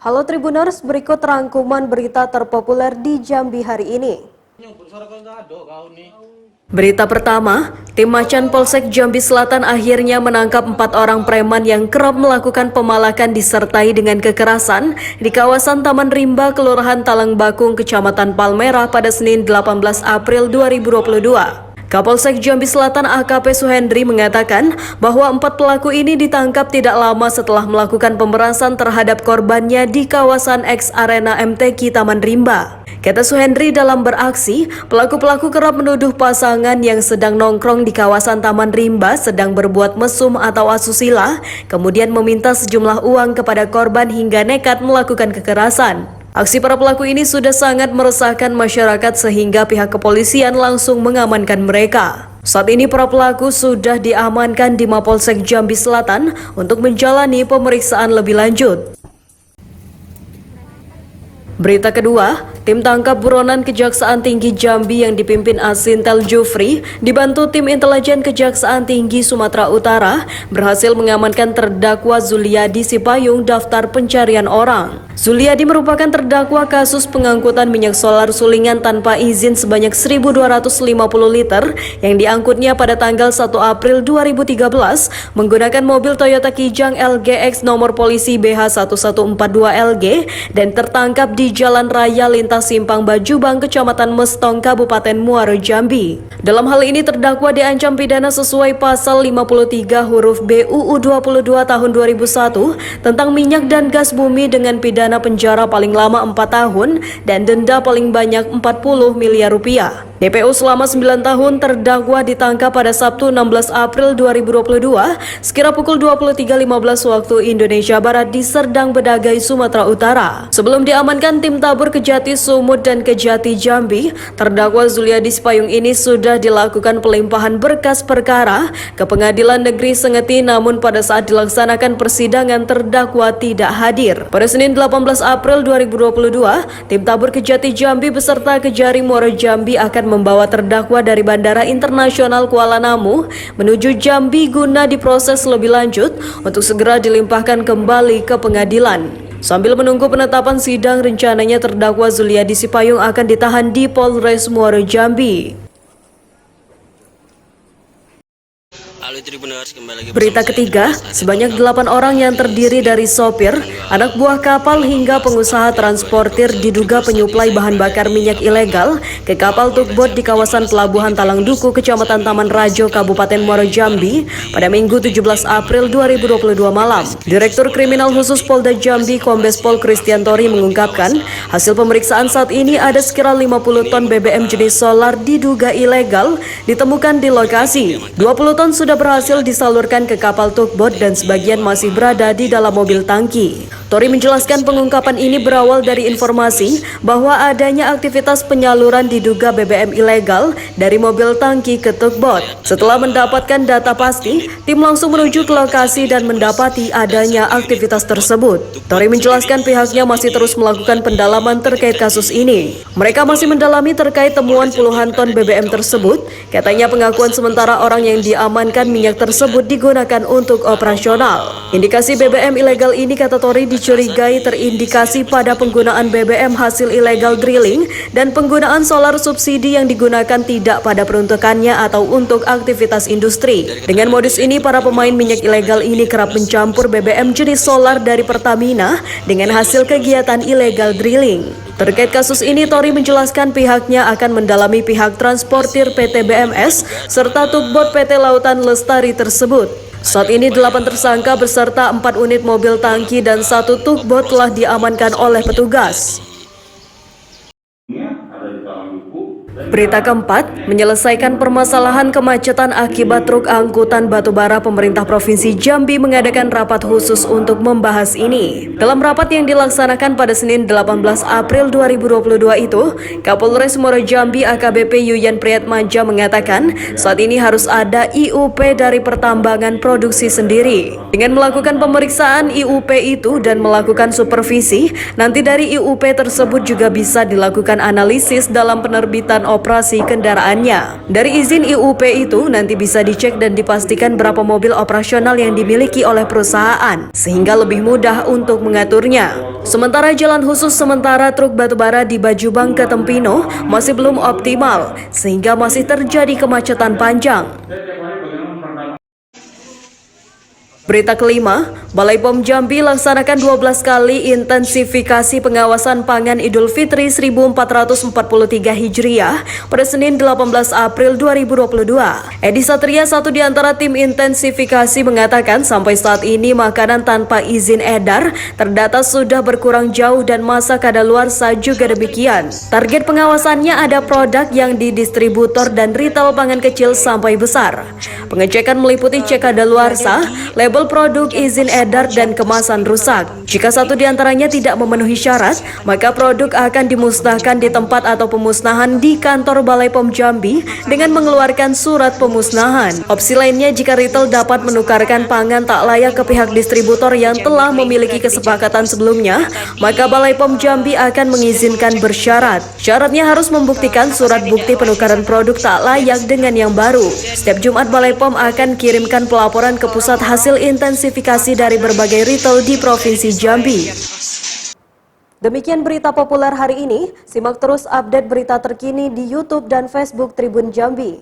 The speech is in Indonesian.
Halo Tribuners, berikut rangkuman berita terpopuler di Jambi hari ini. Berita pertama, tim Macan Polsek Jambi Selatan akhirnya menangkap 4 orang preman yang kerap melakukan pemalakan disertai dengan kekerasan di kawasan Taman Rimba, Kelurahan Talang Bakung, Kecamatan Palmerah pada Senin 18 April 2022. Kapolsek Jambi Selatan AKP Suhendri mengatakan bahwa 4 pelaku ini ditangkap tidak lama setelah melakukan pemerasan terhadap korbannya di kawasan X Arena MTQ Taman Rimba. Kata Suhendri, dalam beraksi, pelaku-pelaku kerap menuduh pasangan yang sedang nongkrong di kawasan Taman Rimba sedang berbuat mesum atau asusila, kemudian meminta sejumlah uang kepada korban hingga nekat melakukan kekerasan. Aksi para pelaku ini sudah sangat meresahkan masyarakat sehingga pihak kepolisian langsung mengamankan mereka. Saat ini para pelaku sudah diamankan di Mapolsek Jambi Selatan untuk menjalani pemeriksaan lebih lanjut. Berita kedua, tim tangkap buronan Kejaksaan Tinggi Jambi yang dipimpin Asintel Jufri dibantu tim intelijen Kejaksaan Tinggi Sumatera Utara berhasil mengamankan terdakwa Zuliadi Sipayung daftar pencarian orang. Zuliadi merupakan terdakwa kasus pengangkutan minyak solar sulingan tanpa izin sebanyak 1.250 liter yang diangkutnya pada tanggal 1 April 2013 menggunakan mobil Toyota Kijang LGX nomor polisi BH1142LG dan tertangkap di Jalan Raya Lintas Simpang Bajubang, Kecamatan Mestong, Kabupaten Muaro Jambi. Dalam hal ini terdakwa diancam pidana sesuai pasal 53 huruf B UU 22 tahun 2001 tentang minyak dan gas bumi dengan pidana penjara paling lama 4 tahun dan denda paling banyak 40 miliar rupiah. DPO selama 9 tahun terdakwa ditangkap pada Sabtu 16 April 2022 sekira pukul 23.15 waktu Indonesia Barat di Serdang Bedagai, Sumatera Utara. Sebelum diamankan tim tabur Kejati Sumut dan Kejati Jambi, terdakwa Zuliadi Sipayung ini sudah dilakukan pelimpahan berkas perkara ke Pengadilan Negeri Sengeti, namun pada saat dilaksanakan persidangan terdakwa tidak hadir. Pada Senin 18 April 2022, tim tabur Kejati Jambi beserta Kejari Muaro Jambi akan membawa terdakwa dari Bandara Internasional Kuala Namu menuju Jambi guna diproses lebih lanjut untuk segera dilimpahkan kembali ke pengadilan. Sambil menunggu penetapan sidang, rencananya terdakwa Zuliadi Sipayung akan ditahan di Polres Muaro Jambi. Berita ketiga, sebanyak 8 orang yang terdiri dari sopir, anak buah kapal hingga pengusaha transportir diduga penyuplai bahan bakar minyak ilegal ke kapal tugboat di kawasan Pelabuhan Talang Duku, Kecamatan Taman Rajo, Kabupaten Muaro Jambi pada Minggu 17 April 2022 malam. Direktur Kriminal Khusus Polda Jambi Kombes Pol Kristiantori mengungkapkan, hasil pemeriksaan saat ini ada sekira 50 ton BBM jenis solar diduga ilegal ditemukan di lokasi. 20 ton sudah berhasil disalurkan ke kapal tugboat dan sebagian masih berada di dalam mobil tangki. Tori menjelaskan pengungkapan ini berawal dari informasi bahwa adanya aktivitas penyaluran diduga BBM ilegal dari mobil tangki ke tugboat. Setelah mendapatkan data pasti, tim langsung menuju ke lokasi dan mendapati adanya aktivitas tersebut. Tori menjelaskan pihaknya masih terus melakukan pendalaman terkait kasus ini. Mereka masih mendalami terkait temuan puluhan ton BBM tersebut. Katanya pengakuan sementara orang yang diamankan minyak tersebut digunakan untuk operasional. Indikasi BBM ilegal ini, kata Tori, dicurigai terindikasi pada penggunaan BBM hasil ilegal drilling dan penggunaan solar subsidi yang digunakan tidak pada peruntukannya atau untuk aktivitas industri. Dengan modus ini, para pemain minyak ilegal ini kerap mencampur BBM jenis solar dari Pertamina dengan hasil kegiatan ilegal drilling. Terkait kasus ini, Tori menjelaskan pihaknya akan mendalami pihak transportir PT BMS serta tugboat PT Lautan Lestari tersebut. Saat ini 8 tersangka beserta 4 unit mobil tangki dan 1 tugboat telah diamankan oleh petugas. Berita keempat, menyelesaikan permasalahan kemacetan akibat truk angkutan batubara, pemerintah Provinsi Jambi mengadakan rapat khusus untuk membahas ini. Dalam rapat yang dilaksanakan pada Senin 18 April 2022 itu, Kapolres Muaro Jambi AKBP Yuyan Priyatmanja mengatakan saat ini harus ada IUP dari pertambangan produksi sendiri. Dengan melakukan pemeriksaan IUP itu dan melakukan supervisi, nanti dari IUP tersebut juga bisa dilakukan analisis dalam penerbitan operasi kendaraannya. Dari izin IUP itu nanti bisa dicek dan dipastikan berapa mobil operasional yang dimiliki oleh perusahaan, sehingga lebih mudah untuk mengaturnya. Sementara jalan khusus sementara truk batubara di Bajubang ke Tempino masih belum optimal, sehingga masih terjadi kemacetan panjang. Berita kelima, Balai POM Jambi laksanakan 12 kali intensifikasi pengawasan pangan Idul Fitri 1443 Hijriah pada Senin 18 April 2022. Edi Satria, satu di antara tim intensifikasi, mengatakan sampai saat ini makanan tanpa izin edar terdata sudah berkurang jauh dan masa kadaluarsa juga demikian. Target pengawasannya ada produk yang didistributor dan retail pangan kecil sampai besar. Pengecekan meliputi cek kadaluarsa, label produk, izin edar, dan kemasan rusak. Jika satu di antaranya tidak memenuhi syarat, maka produk akan dimusnahkan di tempat atau pemusnahan di kantor Balai POM Jambi dengan mengeluarkan surat pemusnahan. Opsi lainnya, jika retail dapat menukarkan pangan tak layak ke pihak distributor yang telah memiliki kesepakatan sebelumnya, maka Balai POM Jambi akan mengizinkan bersyarat. Syaratnya harus membuktikan surat bukti penukaran produk tak layak dengan yang baru. Setiap Jumat Balai POM akan kirimkan pelaporan ke pusat hasil intensifikasi dari berbagai retail di Provinsi Jambi. Demikian berita populer hari ini. Simak terus update berita terkini di YouTube dan Facebook Tribun Jambi.